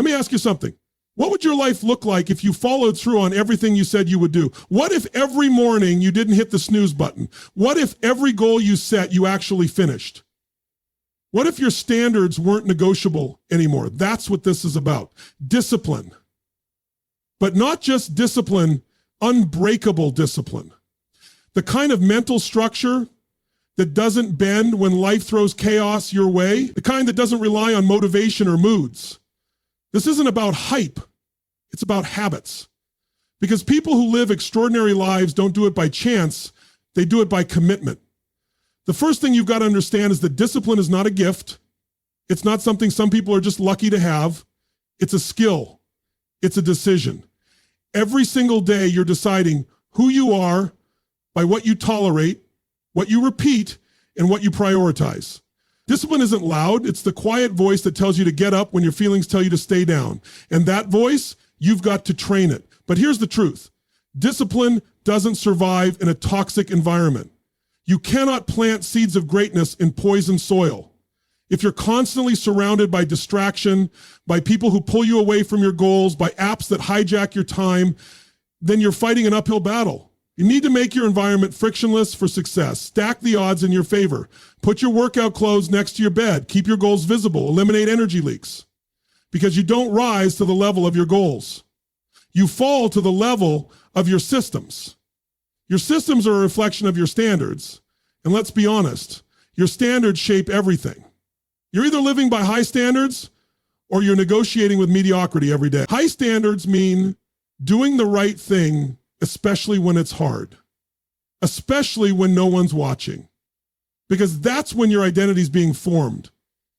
Let me ask you something. What would your life look like if you followed through on everything you said you would do? What if every morning you didn't hit the snooze button? What if every goal you set, you actually finished? What if your standards weren't negotiable anymore? That's what this is about. Discipline. But not just discipline, unbreakable discipline. The kind of mental structure that doesn't bend when life throws chaos your way. The kind that doesn't rely on motivation or moods. This isn't about hype. It's about habits. Because people who live extraordinary lives don't do it by chance. They do it by commitment. The first thing you've got to understand is that discipline is not a gift. It's not something some people are just lucky to have. It's a skill. It's a decision. Every single day you're deciding who you are by what you tolerate, what you repeat, and what you prioritize. Discipline isn't loud. It's the quiet voice that tells you to get up when your feelings tell you to stay down. And that voice, you've got to train it. But here's the truth. Discipline doesn't survive in a toxic environment. You cannot plant seeds of greatness in poison soil. If you're constantly surrounded by distraction, by people who pull you away from your goals, by apps that hijack your time, then you're fighting an uphill battle. You need to make your environment frictionless for success. Stack the odds in your favor. Put your workout clothes next to your bed. Keep your goals visible. Eliminate energy leaks. Because you don't rise to the level of your goals. You fall to the level of your systems. Your systems are a reflection of your standards. And let's be honest, your standards shape everything. You're either living by high standards or you're negotiating with mediocrity every day. High standards mean doing the right thing, especially when it's hard, especially when no one's watching, because that's when your identity is being formed.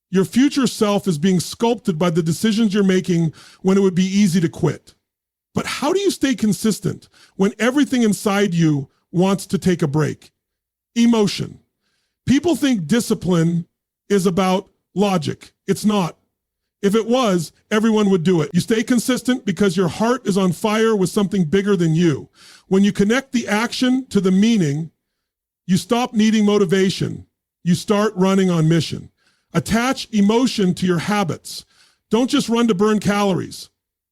Your future self is being sculpted by the decisions you're making when it would be easy to quit. But how do you stay consistent when everything inside you wants to take a break? Emotion. People think discipline is about logic. It's not. If it was, everyone would do it. You stay consistent because your heart is on fire with something bigger than you. When you connect the action to the meaning, you stop needing motivation. You start running on mission. Attach emotion to your habits. Don't just run to burn calories.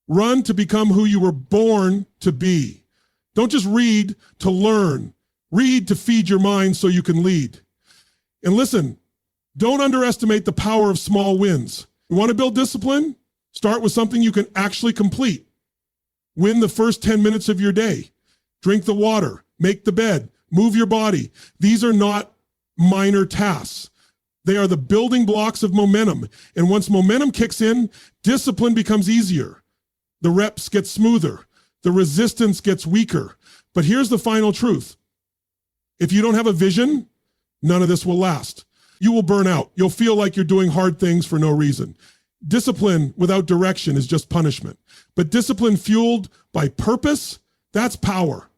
Run to become who you were born to be. Don't just read to learn. Read to feed your mind so you can lead. And listen, don't underestimate the power of small wins. You want to build discipline? Start with something you can actually complete. Win the first 10 minutes of your day. Drink the water, make the bed, move your body. These are not minor tasks. They are the building blocks of momentum. And once momentum kicks in, discipline becomes easier. The reps get smoother. The resistance gets weaker. But here's the final truth. If you don't have a vision, none of this will last. You will burn out. You'll feel like you're doing hard things for no reason. Discipline without direction is just punishment. But discipline fueled by purpose, that's power.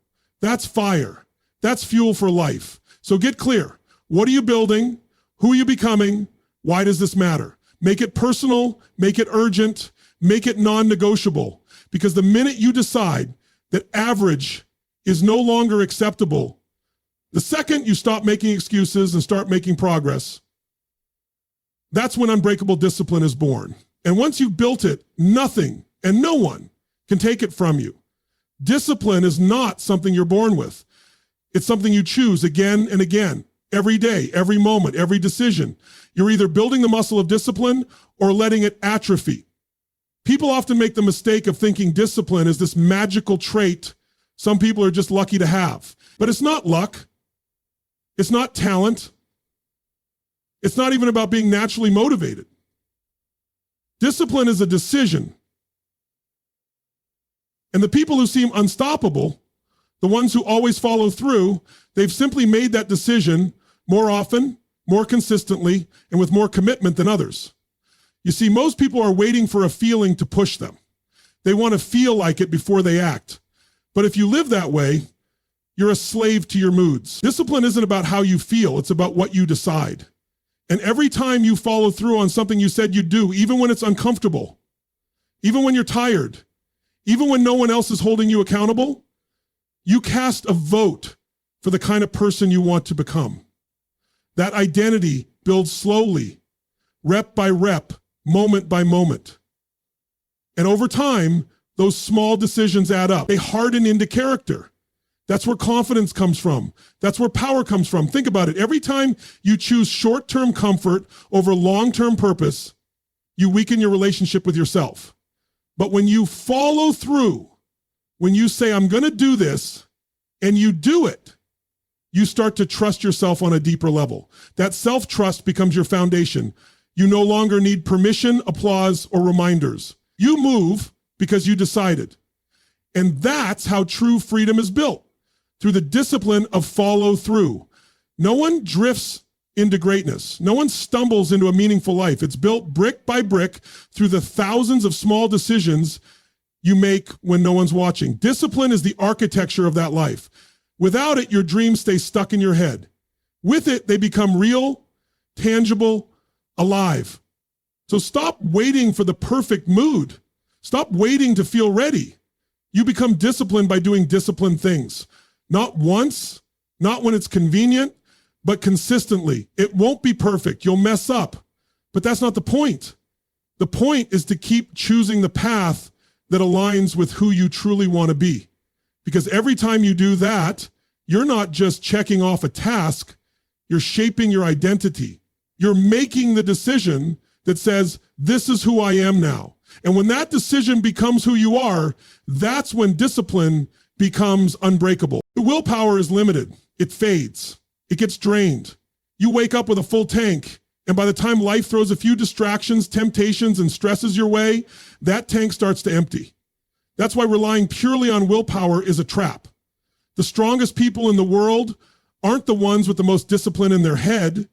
That's fire. That's fuel for life. So get clear. What are you building? Who are you becoming? Why does this matter? Make it personal, make it urgent, make it non-negotiable. Because the minute you decide that average is no longer acceptable, the second you stop making excuses and start making progress, that's when unbreakable discipline is born. And once you've built it, nothing and no one can take it from you. Discipline is not something you're born with. It's something you choose again and again, every day, every moment, every decision. You're either building the muscle of discipline or letting it atrophy. People often make the mistake of thinking discipline is this magical trait some people are just lucky to have. But it's not luck. It's not talent. It's not even about being naturally motivated. Discipline is a decision. And the people who seem unstoppable, the ones who always follow through, they've simply made that decision more often, more consistently, and with more commitment than others. You see, most people are waiting for a feeling to push them. They want to feel like it before they act. But if you live that way, you're a slave to your moods. Discipline isn't about how you feel, it's about what you decide. And every time you follow through on something you said you'd do, even when it's uncomfortable, even when you're tired, even when no one else is holding you accountable, you cast a vote for the kind of person you want to become. That identity builds slowly, rep by rep, moment by moment. And over time, those small decisions add up. They harden into character. That's where confidence comes from. That's where power comes from. Think about it. Every time you choose short-term comfort over long-term purpose, you weaken your relationship with yourself. But when you follow through, when you say, I'm going to do this, and you do it, you start to trust yourself on a deeper level. That self-trust becomes your foundation. You no longer need permission, applause, or reminders. You move because you decided. And that's how true freedom is built, through the discipline of follow through. No one drifts into greatness. No one stumbles into a meaningful life. It's built brick by brick through the thousands of small decisions you make when no one's watching. Discipline is the architecture of that life. Without it, your dreams stay stuck in your head. With it, they become real, tangible, alive. So stop waiting for the perfect mood. Stop waiting to feel ready. You become disciplined by doing disciplined things. Not once, not when it's convenient, but consistently. It won't be perfect. You'll mess up. But that's not the point. The point is to keep choosing the path that aligns with who you truly want to be. Because every time you do that, you're not just checking off a task, you're shaping your identity. You're making the decision that says, this is who I am now. And when that decision becomes who you are, that's when discipline becomes unbreakable. The willpower is limited. It fades. It gets drained. You wake up with a full tank, and by the time life throws a few distractions, temptations, and stresses your way, that tank starts to empty. That's why relying purely on willpower is a trap. The strongest people in the world aren't the ones with the most discipline in their head.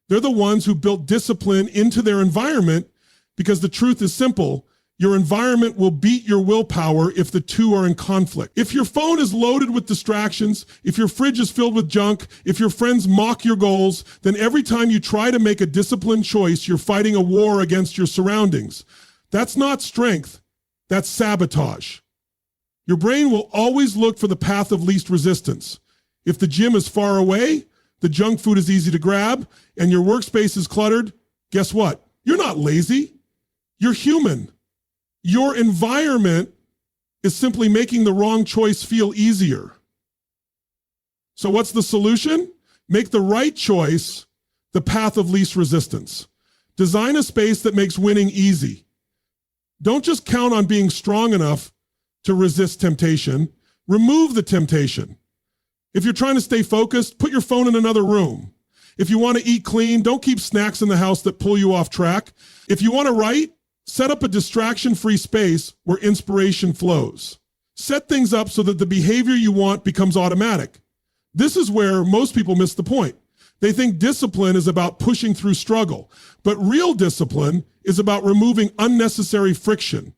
They're the ones who built discipline into their environment, because the truth is simple. Your environment will beat your willpower if the two are in conflict. If your phone is loaded with distractions, if your fridge is filled with junk, if your friends mock your goals, then every time you try to make a disciplined choice, you're fighting a war against your surroundings. That's not strength. That's sabotage. Your brain will always look for the path of least resistance. If the gym is far away, the junk food is easy to grab, and your workspace is cluttered, guess what? You're not lazy. You're human. Your environment is simply making the wrong choice feel easier. So what's the solution? Make the right choice the path of least resistance. Design a space that makes winning easy. Don't just count on being strong enough to resist temptation. Remove the temptation. If you're trying to stay focused, put your phone in another room. If you want to eat clean, don't keep snacks in the house that pull you off track. If you want to write, set up a distraction-free space where inspiration flows. Set things up so that the behavior you want becomes automatic. This is where most people miss the point. They think discipline is about pushing through struggle, but real discipline is about removing unnecessary friction.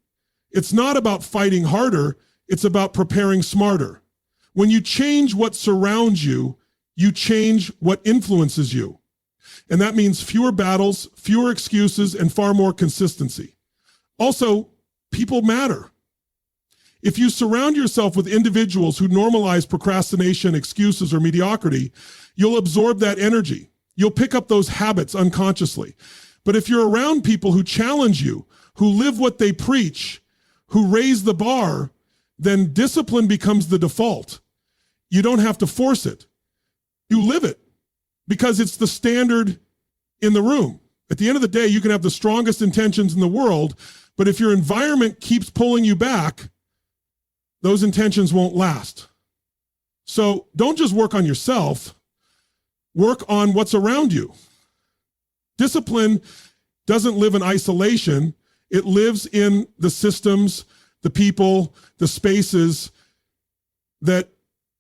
It's not about fighting harder, it's about preparing smarter. When you change what surrounds you, you change what influences you. And that means fewer battles, fewer excuses, and far more consistency. Also, people matter. If you surround yourself with individuals who normalize procrastination, excuses, or mediocrity, you'll absorb that energy. You'll pick up those habits unconsciously. But if you're around people who challenge you, who live what they preach, who raise the bar, then discipline becomes the default. You don't have to force it. You live it because it's the standard in the room. At the end of the day, you can have the strongest intentions in the world, but if your environment keeps pulling you back, those intentions won't last. So don't just work on yourself, work on what's around you. Discipline doesn't live in isolation. It lives in the systems, the people, the spaces that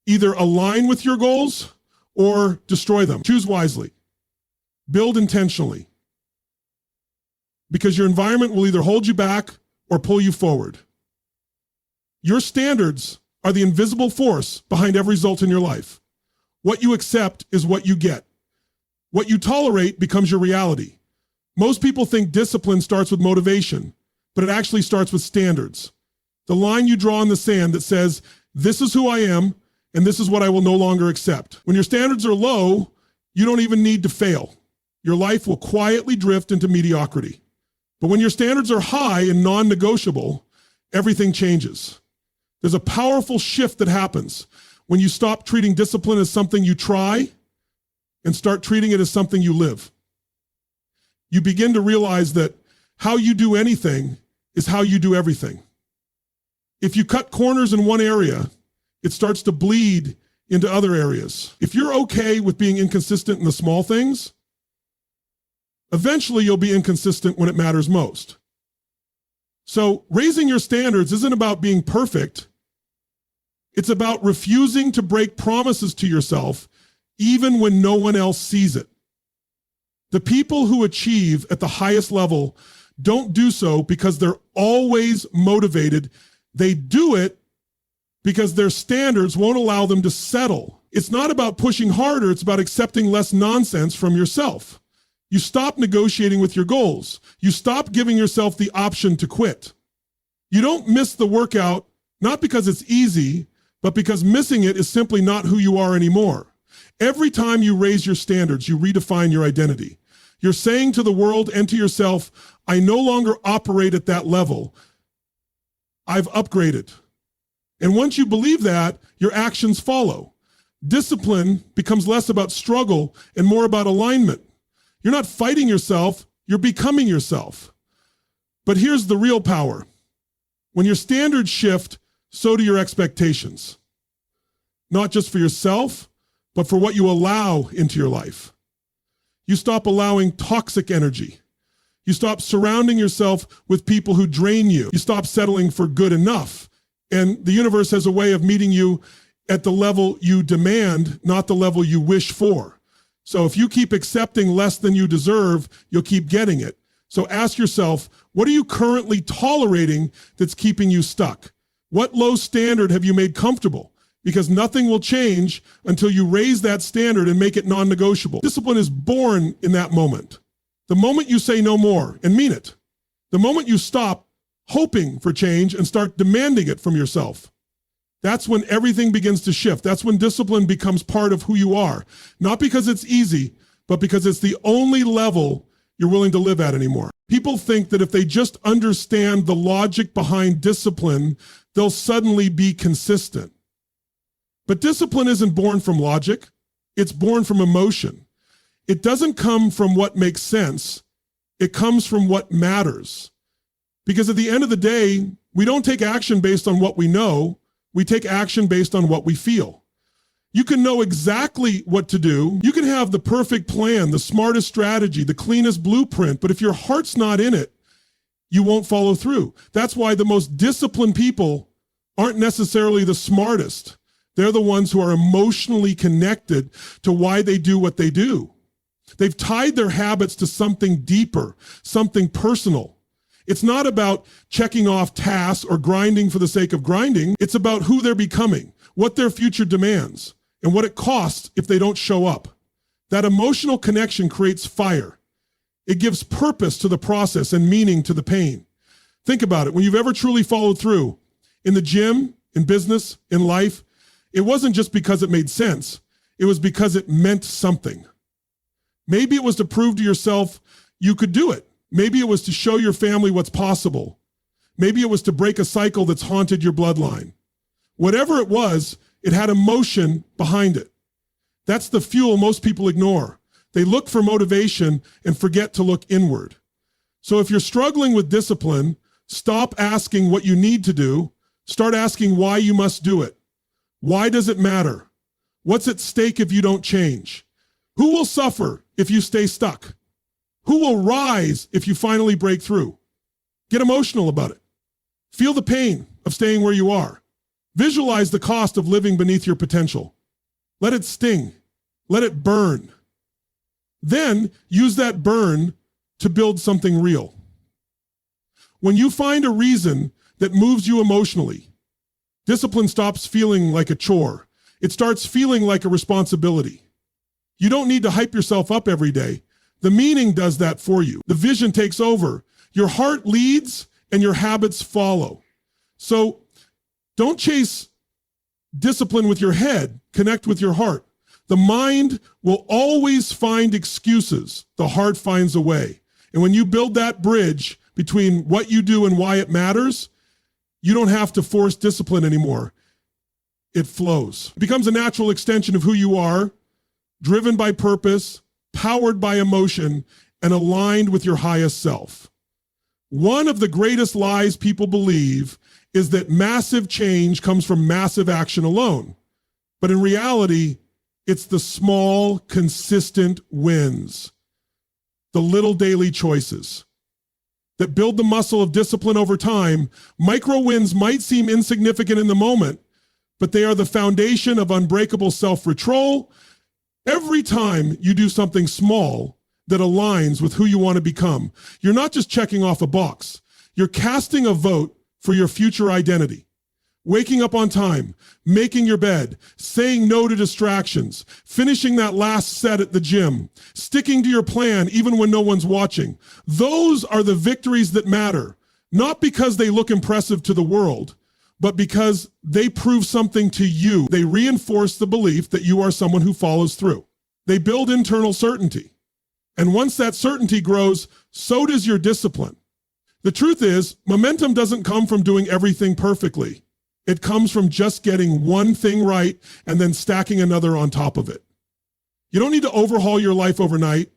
either align with your goals or destroy them. Choose wisely. Build intentionally. Because your environment will either hold you back or pull you forward. Your standards are the invisible force behind every result in your life. What you accept is what you get. What you tolerate becomes your reality. Most people think discipline starts with motivation, but it actually starts with standards. The line you draw in the sand that says, this is who I am, and this is what I will no longer accept. When your standards are low, you don't even need to fail. Your life will quietly drift into mediocrity. But when your standards are high and non-negotiable, everything changes. There's a powerful shift that happens when you stop treating discipline as something you try and start treating it as something you live. You begin to realize that how you do anything is how you do everything. If you cut corners in one area, it starts to bleed into other areas. If you're okay with being inconsistent in the small things, eventually you'll be inconsistent when it matters most. So raising your standards isn't about being perfect. It's about refusing to break promises to yourself, even when no one else sees it. The people who achieve at the highest level don't do so because they're always motivated. They do it because their standards won't allow them to settle. It's not about pushing harder. It's about accepting less nonsense from yourself. You stop negotiating with your goals. You stop giving yourself the option to quit. You don't miss the workout, not because it's easy, but because missing it is simply not who you are anymore. Every time you raise your standards, you redefine your identity. You're saying to the world and to yourself, I no longer operate at that level. I've upgraded. And once you believe that, your actions follow. Discipline becomes less about struggle and more about alignment. You're not fighting yourself, you're becoming yourself. But here's the real power. When your standards shift, so do your expectations. Not just for yourself, but for what you allow into your life. You stop allowing toxic energy. You stop surrounding yourself with people who drain you. You stop settling for good enough. And the universe has a way of meeting you at the level you demand, not the level you wish for. So if you keep accepting less than you deserve, you'll keep getting it. So ask yourself, what are you currently tolerating that's keeping you stuck? What low standard have you made comfortable? Because nothing will change until you raise that standard and make it non-negotiable. Discipline is born in that moment. The moment you say no more and mean it. The moment you stop hoping for change and start demanding it from yourself. That's when everything begins to shift. That's when discipline becomes part of who you are. Not because it's easy, but because it's the only level you're willing to live at anymore. People think that if they just understand the logic behind discipline, they'll suddenly be consistent. But discipline isn't born from logic. It's born from emotion. It doesn't come from what makes sense. It comes from what matters. Because at the end of the day, we don't take action based on what we know. We take action based on what we feel. You can know exactly what to do. You can have the perfect plan, the smartest strategy, the cleanest blueprint, but if your heart's not in it, you won't follow through. That's why the most disciplined people aren't necessarily the smartest. They're the ones who are emotionally connected to why they do what they do. They've tied their habits to something deeper, something personal. It's not about checking off tasks or grinding for the sake of grinding. It's about who they're becoming, what their future demands, and what it costs if they don't show up. That emotional connection creates fire. It gives purpose to the process and meaning to the pain. Think about it. When you've ever truly followed through, in the gym, in business, in life, it wasn't just because it made sense. It was because it meant something. Maybe it was to prove to yourself you could do it. Maybe it was to show your family what's possible. Maybe it was to break a cycle that's haunted your bloodline. Whatever it was, it had emotion behind it. That's the fuel most people ignore. They look for motivation and forget to look inward. So if you're struggling with discipline, stop asking what you need to do. Start asking why you must do it. Why does it matter? What's at stake if you don't change? Who will suffer if you stay stuck? Who will rise if you finally break through? Get emotional about it. Feel the pain of staying where you are. Visualize the cost of living beneath your potential. Let it sting. Let it burn. Then use that burn to build something real. When you find a reason that moves you emotionally, discipline stops feeling like a chore. It starts feeling like a responsibility. You don't need to hype yourself up every day. The meaning does that for you. The vision takes over. Your heart leads and your habits follow. So don't chase discipline with your head. Connect with your heart. The mind will always find excuses. The heart finds a way. And when you build that bridge between what you do and why it matters, You don't have to force discipline anymore. It flows. It becomes a natural extension of who you are, driven by purpose, powered by emotion, and aligned with your highest self. One of the greatest lies people believe is that massive change comes from massive action alone. But in reality, it's the small, consistent wins, the little daily choices that build the muscle of discipline over time. Micro wins might seem insignificant in the moment, but they are the foundation of unbreakable self-control. Every time you do something small that aligns with who you want to become, you're not just checking off a box. You're casting a vote for your future identity. Waking up on time, making your bed, saying no to distractions, finishing that last set at the gym, sticking to your plan even when no one's watching. Those are the victories that matter, not because they look impressive to the world, but because they prove something to you. They reinforce the belief that you are someone who follows through. They build internal certainty. And once that certainty grows, so does your discipline. The truth is, momentum doesn't come from doing everything perfectly. It comes from just getting one thing right and then stacking another on top of it. You don't need to overhaul your life overnight.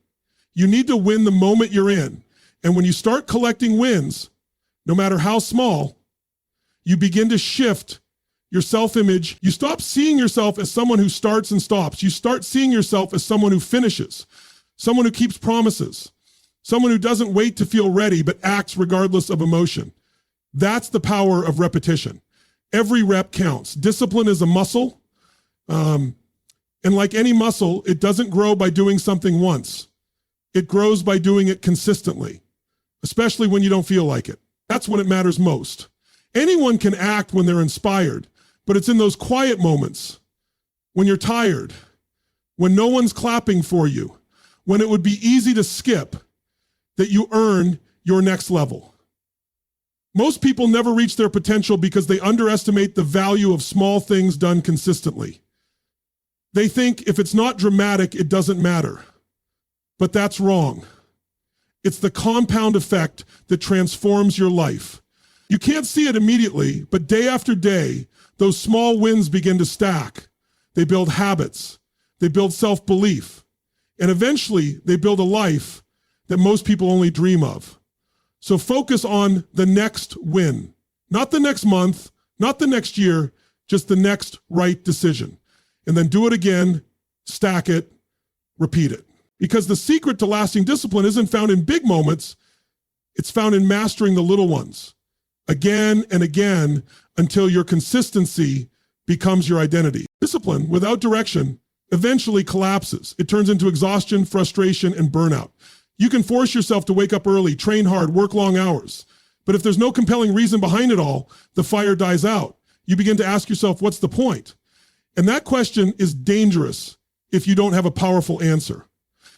You need to win the moment you're in. And when you start collecting wins, no matter how small, you begin to shift your self-image. You stop seeing yourself as someone who starts and stops. You start seeing yourself as someone who finishes, someone who keeps promises, someone who doesn't wait to feel ready but acts regardless of emotion. That's the power of repetition. Every rep counts. Discipline is a muscle. And like any muscle, it doesn't grow by doing something once. It grows by doing it consistently, especially when you don't feel like it. That's when it matters most. Anyone can act when they're inspired, but it's in those quiet moments, when you're tired, when no one's clapping for you, when it would be easy to skip, that you earn your next level. Most people never reach their potential because they underestimate the value of small things done consistently. They think if it's not dramatic, it doesn't matter. But that's wrong. It's the compound effect that transforms your life. You can't see it immediately, but day after day, those small wins begin to stack. They build habits. They build self-belief. And eventually, they build a life that most people only dream of. So focus on the next win, not the next month, not the next year, just the next right decision. And then do it again, stack it, repeat it. Because the secret to lasting discipline isn't found in big moments, it's found in mastering the little ones again and again until your consistency becomes your identity. Discipline without direction eventually collapses. It turns into exhaustion, frustration, and burnout. You can force yourself to wake up early, train hard, work long hours. But if there's no compelling reason behind it all, the fire dies out. You begin to ask yourself, what's the point? And that question is dangerous if you don't have a powerful answer.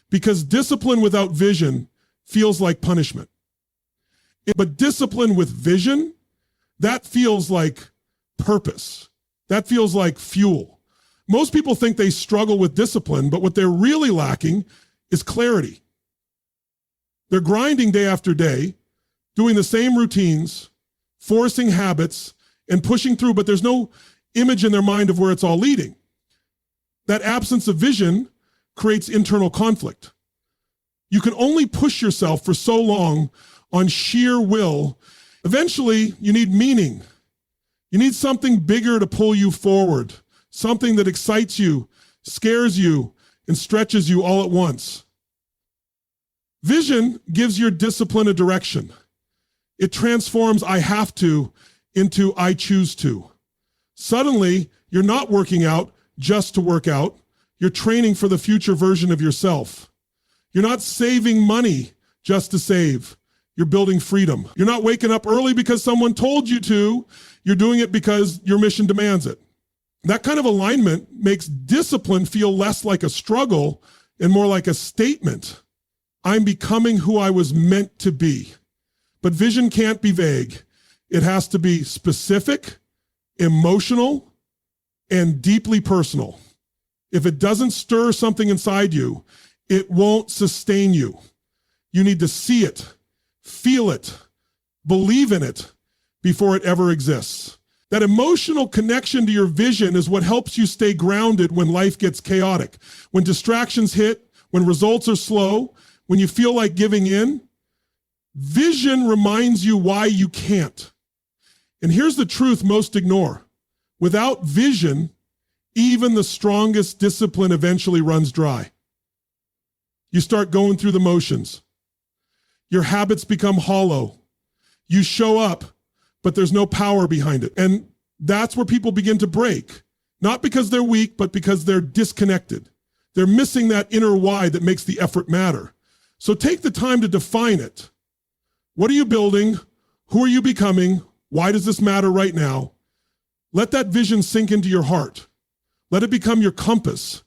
Because discipline without vision feels like punishment. But discipline with vision, that feels like purpose. That feels like fuel. Most people think they struggle with discipline, but what they're really lacking is clarity. They're grinding day after day, doing the same routines, forcing habits, and pushing through, but there's no image in their mind of where it's all leading. That absence of vision creates internal conflict. You can only push yourself for so long on sheer will. Eventually, you need meaning. You need something bigger to pull you forward, something that excites you, scares you, and stretches you all at once. Vision gives your discipline a direction. It transforms I have to into I choose to. Suddenly, you're not working out just to work out. You're training for the future version of yourself. You're not saving money just to save. You're building freedom. You're not waking up early because someone told you to. You're doing it because your mission demands it. That kind of alignment makes discipline feel less like a struggle and more like a statement. I'm becoming who I was meant to be. But vision can't be vague. It has to be specific, emotional, and deeply personal. If it doesn't stir something inside you, it won't sustain you. You need to see it, feel it, believe in it, before it ever exists. That emotional connection to your vision is what helps you stay grounded when life gets chaotic, when distractions hit, when results are slow, when you feel like giving in. Vision reminds you why you can't. And here's the truth most ignore. Without vision, even the strongest discipline eventually runs dry. You start going through the motions. Your habits become hollow. You show up, but there's no power behind it. And that's where people begin to break. Not because they're weak, but because they're disconnected. They're missing that inner why that makes the effort matter. So take the time to define it. What are you building? Who are you becoming? Why does this matter right now? Let that vision sink into your heart. Let it become your compass.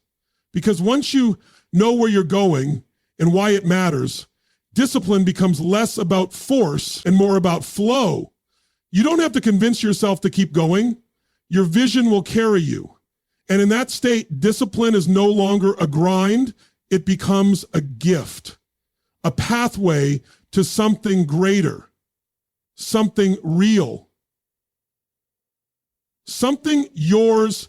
Because once you know where you're going and why it matters, discipline becomes less about force and more about flow. You don't have to convince yourself to keep going. Your vision will carry you. And in that state, discipline is no longer a grind. It becomes a gift, a pathway to something greater, something real, something yours